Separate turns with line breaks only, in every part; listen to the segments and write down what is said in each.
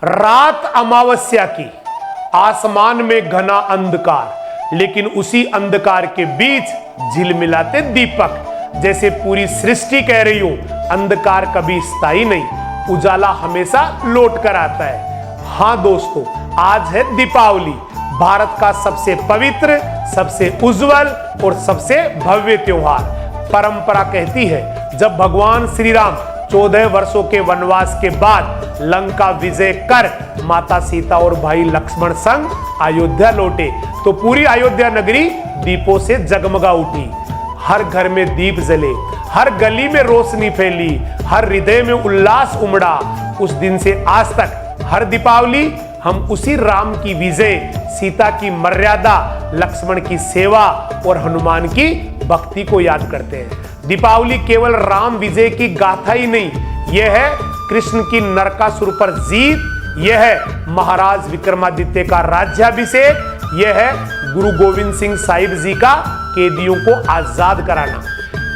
रात अमावस्या की, आसमान में घना अंधकार, लेकिन उसी अंधकार के बीच झिलमिलाते दीपक। जैसे पूरी सृष्टि कह रही हो, अंधकार कभी स्थायी नहीं, उजाला हमेशा लौट कर आता है। हाँ दोस्तों, आज है दीपावली, भारत का सबसे पवित्र, सबसे उज्जवल और सबसे भव्य त्योहार। परंपरा कहती है, जब भगवान श्री राम 14 वर्षों के वनवास के बाद लंका विजय कर माता सीता और भाई लक्ष्मण संग अयोध्या लौटे, तो पूरी अयोध्या नगरी दीपों से जगमगा उठी। हर घर में दीप जले, हर गली में रोशनी फैली, हर हृदय में उल्लास उमड़ा। उस दिन से आज तक हर दीपावली हम उसी राम की विजय, सीता की मर्यादा, लक्ष्मण की सेवा और हनुमान की भक्ति को याद करते हैं। दीपावली केवल राम विजय की गाथा ही नहीं, यह है कृष्ण की नरकासुर पर जीत, यह है महाराज विक्रमादित्य का राज्याभिषेक, यह है गुरु गोविंद सिंह साहिब जी का कैदियों को आजाद कराना।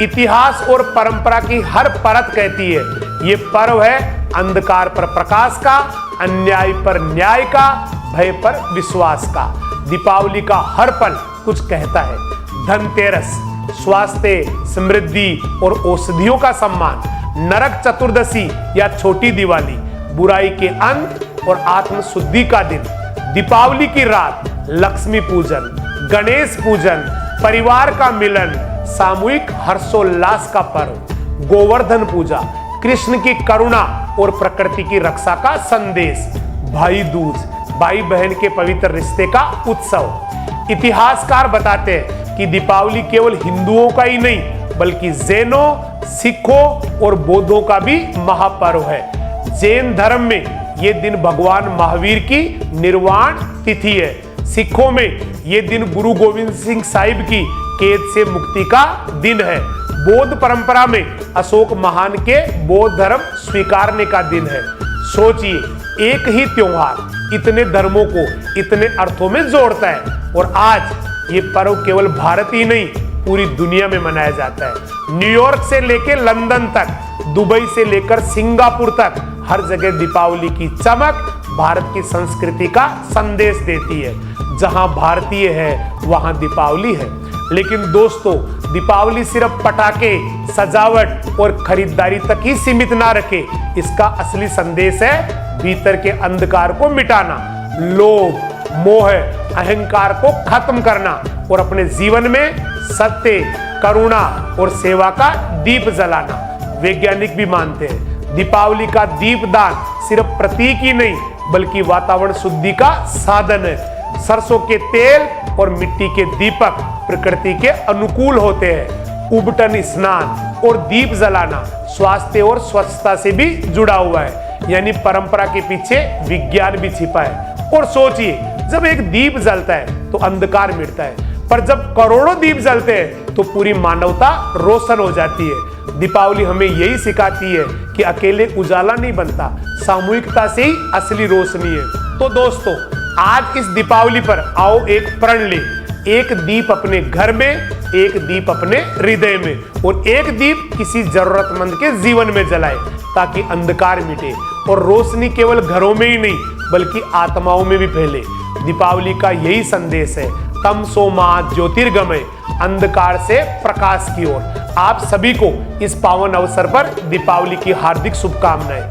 इतिहास और परंपरा की हर परत कहती है, ये पर्व है अंधकार पर प्रकाश का, अन्याय पर न्याय का, भय पर विश्वास का। दीपावली का हर पल कुछ कहता है। धनतेरस, स्वास्थ्य, समृद्धि और औषधियों का सम्मान। नरक चतुर्दशी या छोटी दिवाली, बुराई के अंत और आत्म शुद्धि का दिन। दीपावली की रात, लक्ष्मी पूजन, गणेश पूजन, परिवार का मिलन, सामूहिक हर्षोल्लास का पर्व। गोवर्धन पूजा, कृष्ण की करुणा और प्रकृति की रक्षा का संदेश। भाई दूज, भाई बहन के पवित्र रिश्ते का उत्सव। इतिहासकार बताते हैं कि दीपावली केवल हिंदुओं का ही नहीं, बल्कि जैनों, सिखों और बौद्धों का भी महापर्व है। जैन धर्म में ये दिन भगवान महावीर की निर्वाण तिथि है। सिखों में ये दिन गुरु गोविंद सिंह साहिब की कैद से मुक्ति का दिन है। बौद्ध परंपरा में अशोक महान के बौद्ध धर्म स्वीकारने का दिन है। सोचिए, एक ही त्योहार इतने धर्मों को इतने अर्थों में जोड़ता है, और आज ये पर्व केवल भारत ही नहीं, पूरी दुनिया में मनाया जाता है। न्यूयॉर्क से लेकर लंदन तक, दुबई से लेकर सिंगापुर तक, हर जगह दीपावली की चमक भारत की संस्कृति का संदेश देती है। जहां भारतीय है वहां दीपावली है। लेकिन दोस्तों, दीपावली सिर्फ पटाखे, सजावट और खरीदारी तक ही सीमित ना रखे। इसका असली संदेश है भीतर के अंधकार को मिटाना, लोभ, मोह, अहंकार को खत्म करना और अपने जीवन में सत्य, करुणा और सेवा का दीप जलाना। वैज्ञानिक भी मानते हैं, दीपावली का दीपदान सिर्फ प्रतीक ही नहीं, बल्कि वातावरण शुद्धि का साधन है। सरसों के तेल और मिट्टी के दीपक प्रकृति के अनुकूल होते हैं। उबटन स्नान और दीप जलाना स्वास्थ्य और स्वच्छता से भी जुड़ा हुआ है, यानी परंपरा के पीछे विज्ञान भी छिपा है। और सोचिए, जब एक दीप जलता है तो अंधकार मिटता है, पर जब करोड़ों दीप जलते हैं तो पूरी मानवता रोशन हो जाती है। दीपावली हमें यही सिखाती है कि अकेले उजाला नहीं बनता, सामूहिकता से ही असली रोशनी है। तो दोस्तों, आज इस दीपावली पर आओ एक प्रण ले, एक दीप अपने घर में, एक दीप अपने हृदय में और एक दीप किसी जरूरतमंद के जीवन में जलाए, ताकि अंधकार मिटे और रोशनी केवल घरों में ही नहीं, बल्कि आत्माओं में भी फैले। दीपावली का यही संदेश है, तमसो मा ज्योतिर्गमय, अंधकार से प्रकाश की ओर। आप सभी को इस पावन अवसर पर दीपावली की हार्दिक शुभकामनाएं।